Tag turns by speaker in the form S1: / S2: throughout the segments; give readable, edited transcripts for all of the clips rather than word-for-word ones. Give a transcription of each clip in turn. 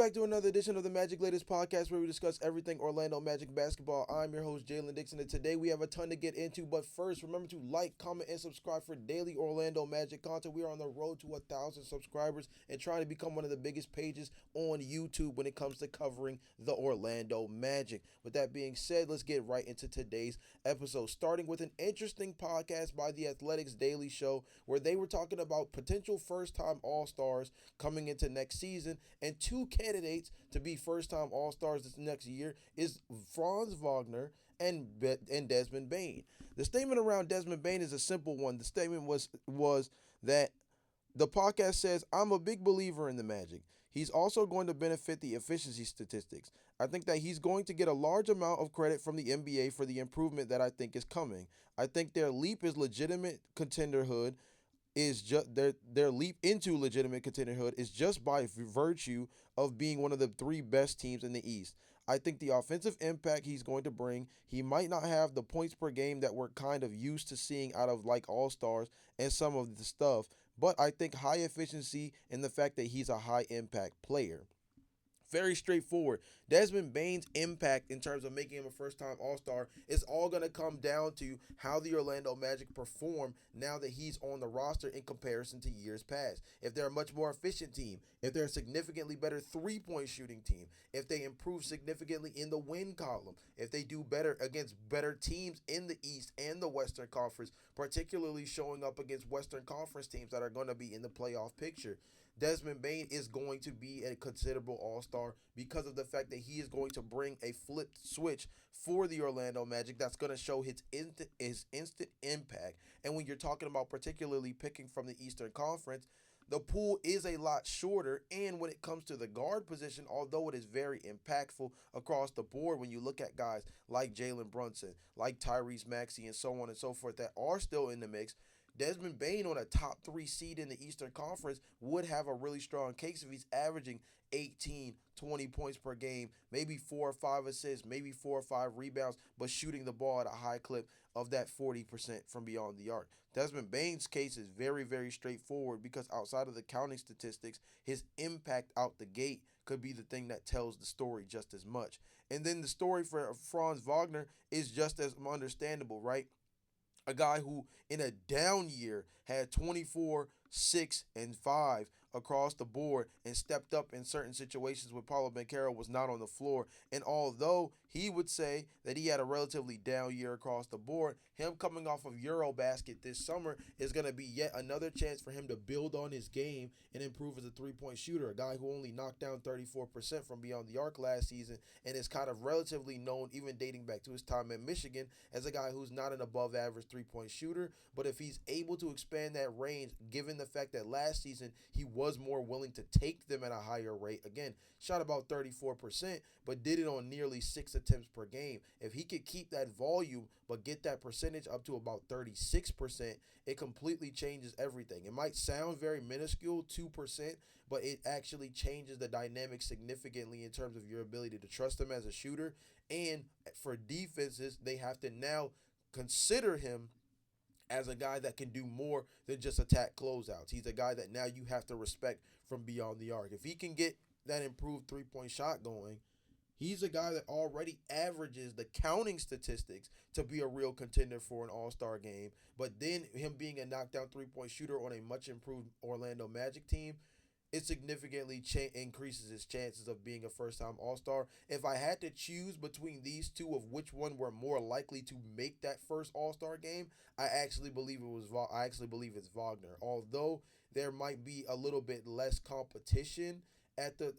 S1: back to another edition of the Magic Latest podcast where we discuss everything Orlando Magic basketball. I'm your host, Jalon Dixon, and today we have a ton to get into. But first, remember to like, comment, and subscribe for daily Orlando Magic content. We are on the road to 1,000 subscribers and trying to become one of the biggest pages on YouTube when it comes to covering the Orlando Magic. With that being said, let's get right into today's episode, starting with an interesting podcast by the Athletics Daily Show where they were talking about potential first-time All-Stars coming into next season, and two candidates to be first-time All-Stars this next year is Franz Wagner and Desmond Bane. The statement around Desmond Bane is a simple one. The statement was that the podcast says, "I'm a big believer in the Magic. He's also going to benefit the efficiency statistics. I think that he's going to get a large amount of credit from the NBA for the improvement that I think is coming. I think their leap is legitimate contenderhood is just their leap into legitimate contenderhood is just by virtue of being one of the three best teams in the East. I think the offensive impact he's going to bring, he might not have the points per game that we're kind of used to seeing out of like All-Stars and some of the stuff, but I think high efficiency and the fact that he's a high impact player." Very straightforward. Desmond Bane's impact in terms of making him a first time All Star is all going to come down to how the Orlando Magic perform now that he's on the roster in comparison to years past. If they're a much more efficient team, if they're a significantly better 3-point shooting team, if they improve significantly in the win column, if they do better against better teams in the East and the Western Conference, particularly showing up against Western Conference teams that are going to be in the playoff picture. Desmond Bane is going to be a considerable all-star because of the fact that he is going to bring a flipped switch for the Orlando Magic that's going to show his instant impact. And when you're talking about particularly picking from the Eastern Conference, the pool is a lot shorter, and when it comes to the guard position, although it is very impactful across the board, when you look at guys like Jalen Brunson, like Tyrese Maxey, and so on and so forth that are still in the mix, Desmond Bane on a top three seed in the Eastern Conference would have a really strong case if he's averaging 18, 20 points per game, maybe 4 or 5 assists, maybe 4 or 5 rebounds, but shooting the ball at a high clip of that 40% from beyond the arc. Desmond Bane's case is very, very straightforward because outside of the counting statistics, his impact out the gate could be the thing that tells the story just as much. And then the story for Franz Wagner is just as understandable, right? A guy who in a down year had 24, 6, and 5 across the board and stepped up in certain situations when Paulo Banchero was not on the floor. And although he would say that he had a relatively down year across the board, him coming off of Eurobasket this summer is going to be yet another chance for him to build on his game and improve as a three-point shooter. A guy who only knocked down 34% from beyond the arc last season and is kind of relatively known, even dating back to his time at Michigan, as a guy who's not an above average three-point shooter. But if he's able to expand that range, given the fact that last season he was more willing to take them at a higher rate, again, shot about 34%, but did it on nearly 6 attempts per game. If he could keep that volume, but get that percentage up to about 36%, it completely changes everything. It might sound very minuscule, 2%, but it actually changes the dynamic significantly in terms of your ability to trust him as a shooter. And for defenses, they have to now consider him as a guy that can do more than just attack closeouts. He's a guy that now you have to respect from beyond the arc. If he can get that improved three-point shot going, he's a guy that already averages the counting statistics to be a real contender for an all-star game. But then him being a knockdown three-point shooter on a much improved Orlando Magic team, it significantly increases his chances of being a first-time All-Star. If I had to choose between these two of which one were more likely to make that first All-Star game, I actually believe it's Wagner. Although there might be a little bit less competition at the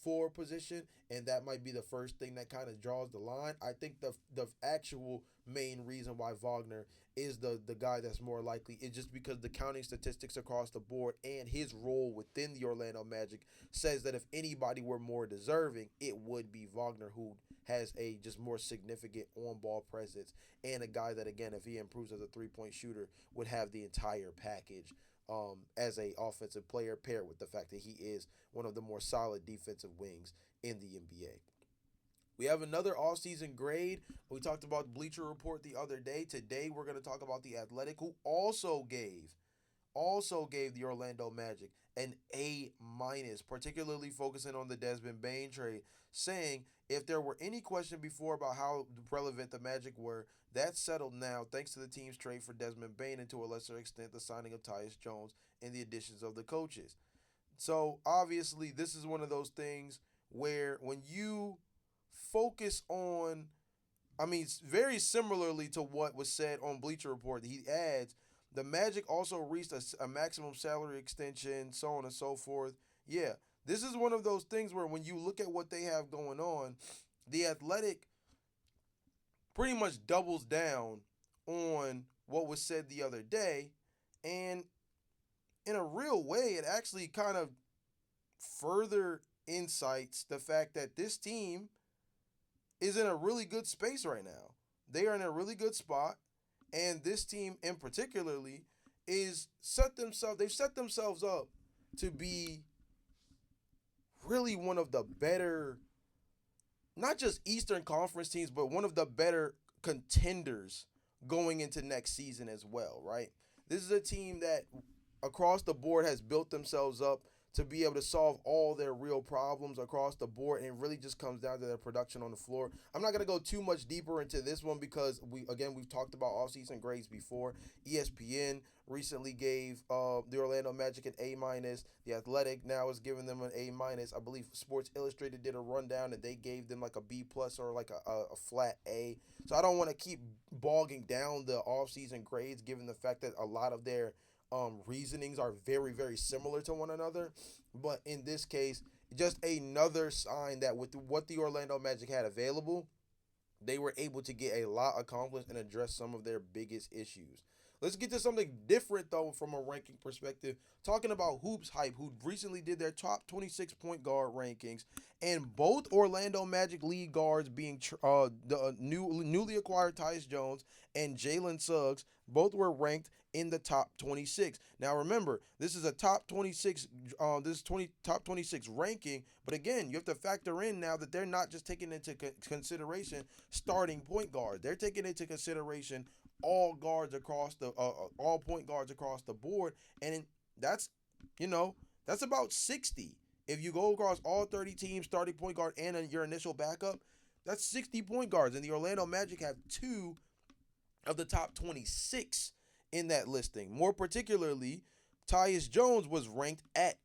S1: forward position, and that might be the first thing that kind of draws the line. I think the actual main reason why Wagner is the guy that's more likely is just because the counting statistics across the board and his role within the Orlando Magic says that if anybody were more deserving, it would be Wagner, who has a just more significant on-ball presence and a guy that, again, if he improves as a three-point shooter, would have the entire package as a offensive player, paired with the fact that he is one of the more solid defensive wings in the NBA. We have another offseason grade. We talked about Bleacher Report the other day. Today, we're going to talk about The Athletic, who also gave also gave the Orlando Magic an A minus, particularly focusing on the Desmond Bain trade, saying if there were any question before about how relevant the Magic were, that's settled now thanks to the team's trade for Desmond Bain and to a lesser extent the signing of Tyus Jones and the additions of the coaches. So obviously, this is one of those things where when you focus on, I mean, very similarly to what was said on Bleacher Report, he adds the Magic also reached a maximum salary extension, so on and so forth. Yeah, this is one of those things where when you look at what they have going on, the Athletic pretty much doubles down on what was said the other day. And in a real way, it actually kind of further insights the fact that this team is in a really good space right now. They are in a really good spot, and this team in particularly they've set themselves up to be really one of the better, not just Eastern Conference teams, but one of the better contenders going into next season as well, right? This is a team that across the board has built themselves up to be able to solve all their real problems across the board, and it really just comes down to their production on the floor. I'm not going to go too much deeper into this one because we've talked about offseason grades before. ESPN recently gave the Orlando Magic an A minus. The Athletic now is giving them an A minus. I believe Sports Illustrated did a rundown and they gave them like a B plus or like a flat A. So I don't want to keep bogging down the offseason grades given the fact that a lot of their reasonings are very, very similar to one another. But in this case, just another sign that with what the Orlando Magic had available, they were able to get a lot accomplished and address some of their biggest issues. Let's get to something different though from a ranking perspective. Talking about Hoops Hype, who recently did their top 26 point guard rankings, and both Orlando Magic lead guards being the newly acquired Tyus Jones and Jalen Suggs, both were ranked in the top 26. Now remember, this is a top 26 top 26 ranking, but again, you have to factor in now that they're not just taking into consideration starting point guard. They're taking into consideration all guards across the all point guards across the board, and that's you know that's about 60. If you go across all 30 teams, starting point guard and your initial backup, that's 60 point guards, and the Orlando Magic have two of the top 26 in that listing. More particularly, Tyus Jones was ranked at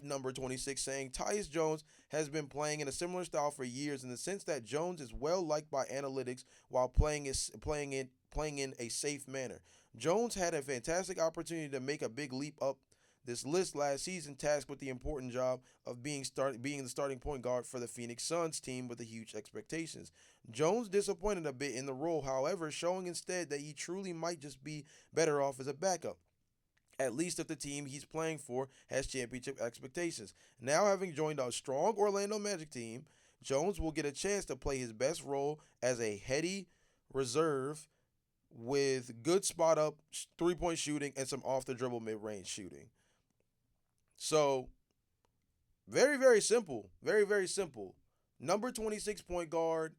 S1: number 26, saying Tyus Jones has been playing in a similar style for years in the sense that Jones is well liked by analytics while playing in a safe manner. Jones had a fantastic opportunity to make a big leap up this list last season, tasked with the important job of being the starting point guard for the Phoenix Suns team with the huge expectations. Jones disappointed a bit in the role, however, showing instead that he truly might just be better off as a backup, at least if the team he's playing for has championship expectations. Now, having joined a strong Orlando Magic team, Jones will get a chance to play his best role as a heady reserve with good spot up 3-point shooting and some off the dribble mid range shooting. So, very, very simple. Very, very simple. Number 26 point guard,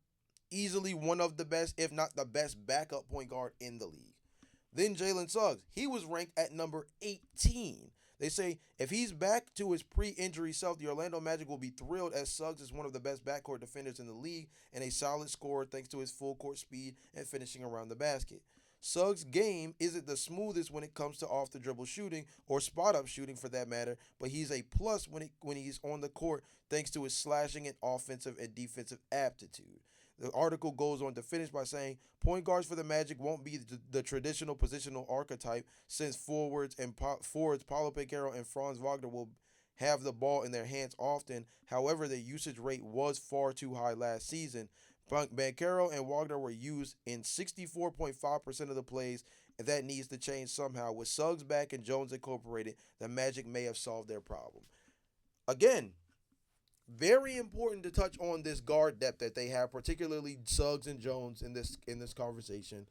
S1: easily one of the best, if not the best, backup point guard in the league. Then Jalen Suggs, he was ranked at number 18. They say if he's back to his pre-injury self, the Orlando Magic will be thrilled as Suggs is one of the best backcourt defenders in the league and a solid scorer thanks to his full court speed and finishing around the basket. Suggs' game isn't the smoothest when it comes to off the dribble shooting or spot up shooting for that matter, but he's a plus when he's on the court thanks to his slashing and offensive and defensive aptitude. The article goes on to finish by saying point guards for the Magic won't be the traditional positional archetype since forwards Paulo Banchero and Franz Wagner will have the ball in their hands often. However, the usage rate was far too high last season. Banchero and Wagner were used in 64.5% of the plays, and that needs to change somehow. With Suggs back and Jones incorporated, the Magic may have solved their problem. Again, very important to touch on this guard depth that they have, particularly Suggs and Jones in this conversation.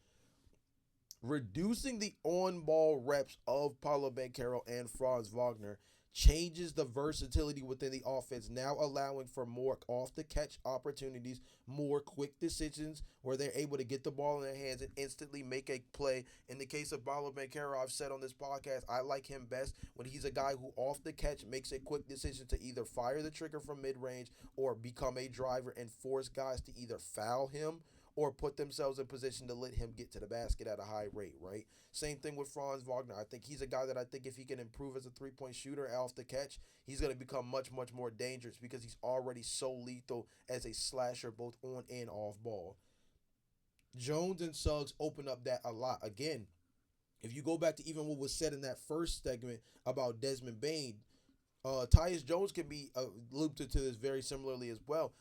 S1: Reducing the on-ball reps of Paulo Banchero and Franz Wagner changes the versatility within the offense, now allowing for more off the catch opportunities, more quick decisions where they're able to get the ball in their hands and instantly make a play. In the case of Balo Bankero, I've said on this podcast, I like him best when he's a guy who off the catch makes a quick decision to either fire the trigger from mid range or become a driver and force guys to either foul him or put themselves in position to let him get to the basket at a high rate, right? Same thing with Franz Wagner. I think he's a guy that I think if he can improve as a three-point shooter off the catch, he's going to become much, much more dangerous because he's already so lethal as a slasher both on and off ball. Jones and Suggs open up that a lot. Again, if you go back to even what was said in that first segment about Desmond Bain, Tyus Jones can be looped into this very similarly as well.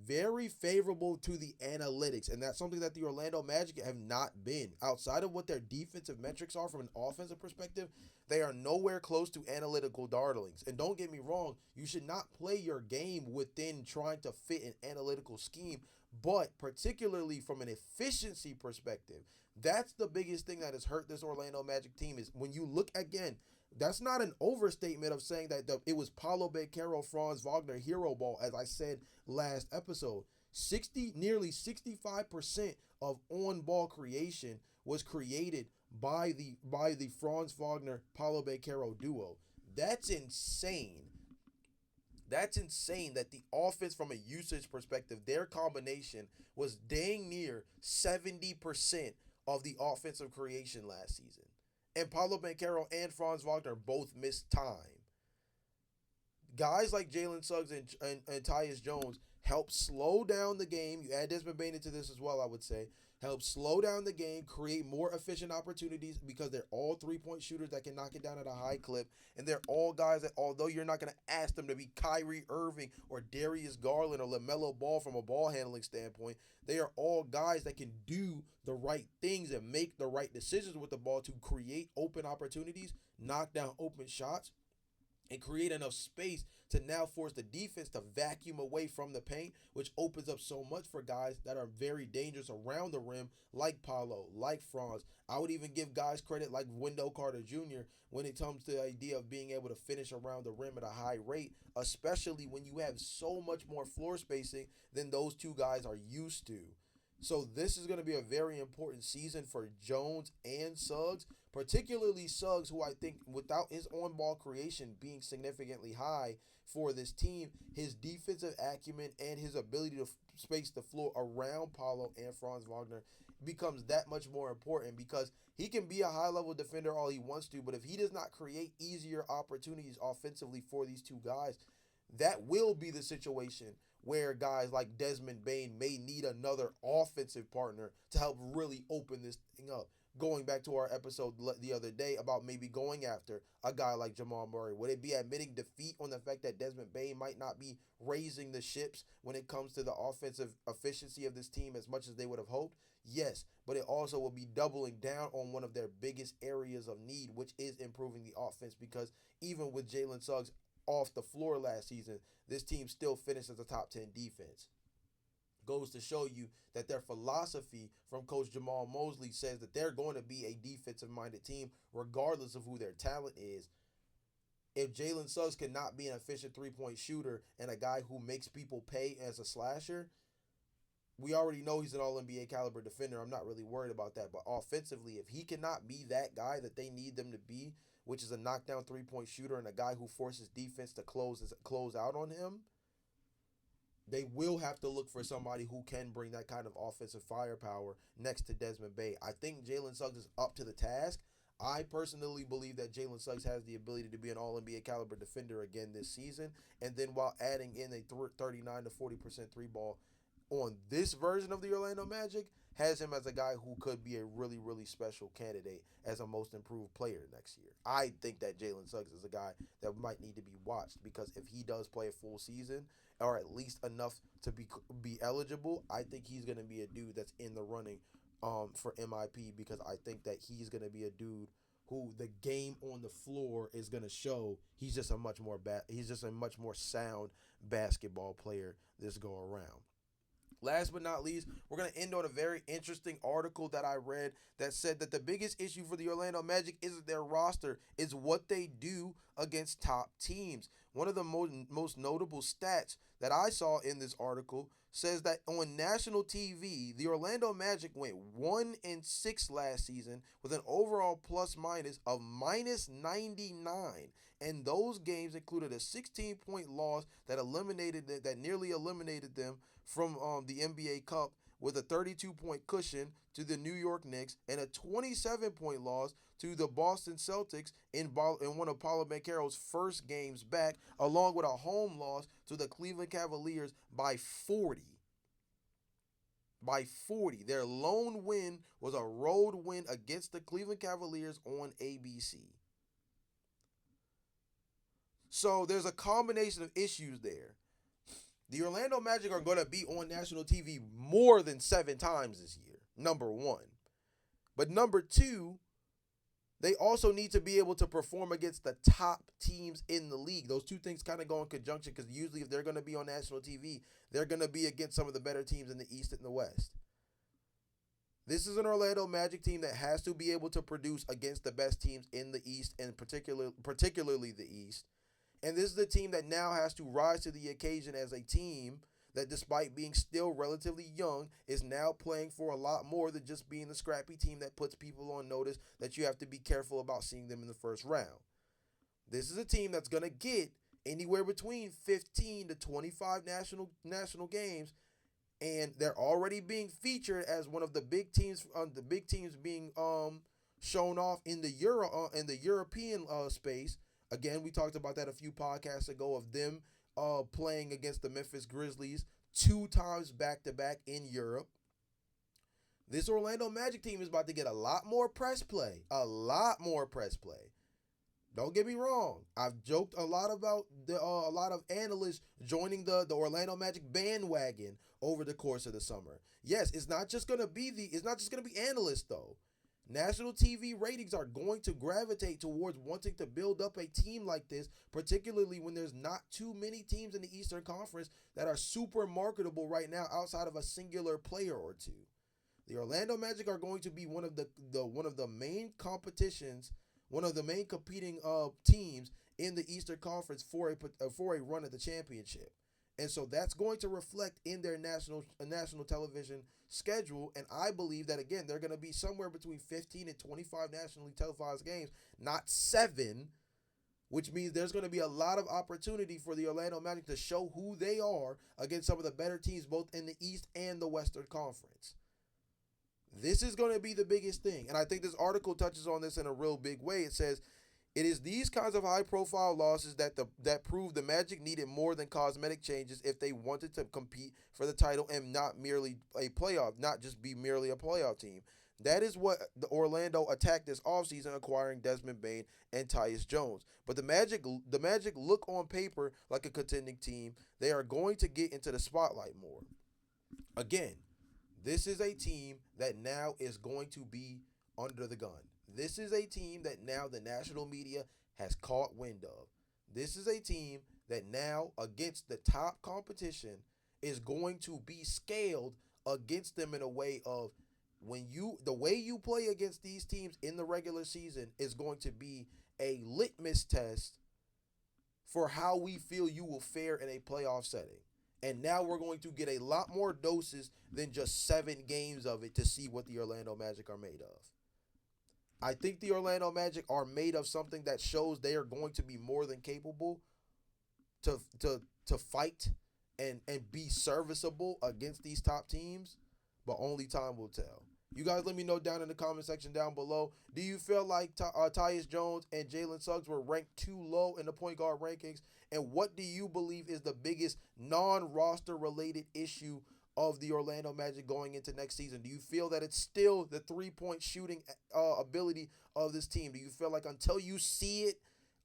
S1: Very favorable to the analytics, and that's something that the Orlando Magic have not been. Outside of what their defensive metrics are from an offensive perspective, they are nowhere close to analytical darlings. And don't get me wrong, you should not play your game within trying to fit an analytical scheme, but particularly from an efficiency perspective, that's the biggest thing that has hurt this Orlando Magic team is when you look again, that's not an overstatement of saying that it was Paulo Banchero, Franz Wagner, hero ball, as I said last episode. Nearly 65% of on-ball creation was created by the Franz Wagner Paulo Banchero duo. That's insane. That's insane that the offense from a usage perspective, their combination was dang near 70% of the offensive creation last season. And Paulo Banchero and Franz Wagner both missed time. Guys like Jalen Suggs and Tyus Jones help slow down the game. You add Desmond Bain into this as well, I would say. Help slow down the game, create more efficient opportunities because they're all three-point shooters that can knock it down at a high clip. And they're all guys that, although you're not going to ask them to be Kyrie Irving or Darius Garland or LaMelo Ball from a ball handling standpoint, they are all guys that can do the right things and make the right decisions with the ball to create open opportunities, knock down open shots, and create enough space to now force the defense to vacuum away from the paint, which opens up so much for guys that are very dangerous around the rim, like Paulo, like Franz. I would even give guys credit like Wendell Carter Jr. when it comes to the idea of being able to finish around the rim at a high rate, especially when you have so much more floor spacing than those two guys are used to. So this is going to be a very important season for Jones and Suggs, particularly Suggs, who I think without his on-ball creation being significantly high for this team, his defensive acumen and his ability to space the floor around Paulo and Franz Wagner becomes that much more important because he can be a high-level defender all he wants to, but if he does not create easier opportunities offensively for these two guys, that will be the situation where guys like Desmond Bain may need another offensive partner to help really open this thing up. Going back to our episode the other day about maybe going after a guy like Jamal Murray, would it be admitting defeat on the fact that Desmond Bain might not be raising the ships when it comes to the offensive efficiency of this team as much as they would have hoped? Yes, but it also will be doubling down on one of their biggest areas of need, which is improving the offense because even with Jalen Suggs off the floor last season, this team still finished as a top 10 defense. Goes to show you that their philosophy from Coach Jamal Mosley says that they're going to be a defensive-minded team regardless of who their talent is. If Jalen Suggs cannot be an efficient three-point shooter and a guy who makes people pay as a slasher, we already know he's an all-NBA caliber defender. I'm not really worried about that. But offensively, if he cannot be that guy that they need them to be, which is a knockdown three-point shooter and a guy who forces defense to close out on him, they will have to look for somebody who can bring that kind of offensive firepower next to Desmond Bain. I think Jalen Suggs is up to the task. I personally believe that Jalen Suggs has the ability to be an all-NBA caliber defender again this season, and then while adding in a 39 to 40% three ball on this version of the Orlando Magic, has him as a guy who could be a really, really special candidate as a most improved player next year. I think that Jalen Suggs is a guy that might need to be watched because if he does play a full season or at least enough to be eligible, I think he's going to be a dude that's in the running for MIP because I think that he's going to be a dude who the game on the floor is going to show he's just a much more sound basketball player this go around. Last but not least, we're going to end on a very interesting article that I read that said that the biggest issue for the Orlando Magic isn't their roster, it's what they do against top teams. One of the most notable stats that I saw in this article says that on national TV, the Orlando Magic went 1-6 last season with an overall plus minus of minus 99. And those games included a 16-point loss that nearly eliminated them from the NBA Cup with a 32-point cushion to the New York Knicks and a 27-point loss to the Boston Celtics in one of Paulo Banchero's first games back, along with a home loss to the Cleveland Cavaliers by 40. By 40. Their lone win was a road win against the Cleveland Cavaliers on ABC. So there's a combination of issues there. The Orlando Magic are going to be on national TV more than 7 times this year, number one. But number two, they also need to be able to perform against the top teams in the league. Those two things kind of go in conjunction because usually if they're going to be on national TV, they're going to be against some of the better teams in the East and the West. This is an Orlando Magic team that has to be able to produce against the best teams in the East and particularly the East. And this is the team that now has to rise to the occasion as a team that, despite being still relatively young, is now playing for a lot more than just being the scrappy team that puts people on notice that you have to be careful about seeing them in the first round. This is a team that's going to get anywhere between 15 to 25 national games, and they're already being featured as one of the big teams. The big teams being shown off in the European space. Again, we talked about that a few podcasts ago of them playing against the Memphis Grizzlies 2 times back-to-back in Europe. This Orlando Magic team is about to get a lot more press play. A lot more press play. Don't get me wrong. I've joked a lot about a lot of analysts joining the Orlando Magic bandwagon over the course of the summer. Yes, it's not just gonna be analysts though. National TV ratings are going to gravitate towards wanting to build up a team like this, particularly when there's not too many teams in the Eastern Conference that are super marketable right now outside of a singular player or two. The Orlando Magic are going to be one of the main competitions, one of the main competing teams in the Eastern Conference for a run at the championship. And so that's going to reflect in their national television schedule. And I believe that, again, they're going to be somewhere between 15 and 25 nationally televised games, not 7, which means there's going to be a lot of opportunity for the Orlando Magic to show who they are against some of the better teams both in the East and the Western Conference. This is going to be the biggest thing. And I think this article touches on this in a real big way. It says, it is these kinds of high-profile losses that prove the Magic needed more than cosmetic changes if they wanted to compete for the title and not just be merely a playoff team. That is what the Orlando attacked this offseason, acquiring Desmond Bane and Tyus Jones. But the Magic look on paper like a contending team. They are going to get into the spotlight more. Again, this is a team that now is going to be under the gun. This is a team that now the national media has caught wind of. This is a team that now, against the top competition, is going to be scaled against them in a way of the way you play against these teams in the regular season is going to be a litmus test for how we feel you will fare in a playoff setting. And now we're going to get a lot more doses than just 7 games of it to see what the Orlando Magic are made of. I think the Orlando Magic are made of something that shows they are going to be more than capable to fight and be serviceable against these top teams, but only time will tell. You guys let me know down in the comment section down below. Do you feel like Tyus Jones and Jalen Suggs were ranked too low in the point guard rankings? And what do you believe is the biggest non-roster related issue of the Orlando Magic going into next season? Do you feel that it's still the 3-point shooting ability of this team? Do you feel like until you see it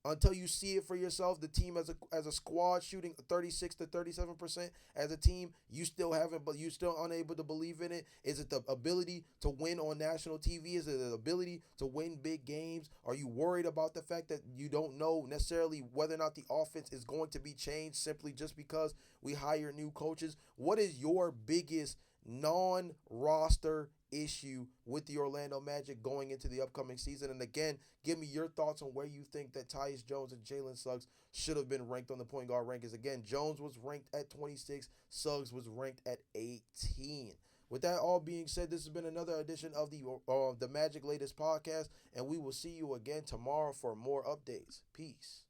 S1: until you see it for yourself, the team as a squad shooting 36 to 37% as a team, you still haven't, but you still unable to believe in it. Is it the ability to win on national TV? Is it the ability to win big games? Are you worried about the fact that you don't know necessarily whether or not the offense is going to be changed simply just because we hire new coaches? What is your biggest non-roster issue with the Orlando Magic going into the upcoming season? And again, give me your thoughts on where you think that Tyus Jones and Jalen Suggs should have been ranked on the point guard rankings. Again, Jones was ranked at 26, Suggs was ranked at 18. With that all being said, this has been another edition of the Magic Latest podcast, and we will see you again tomorrow for more updates. Peace.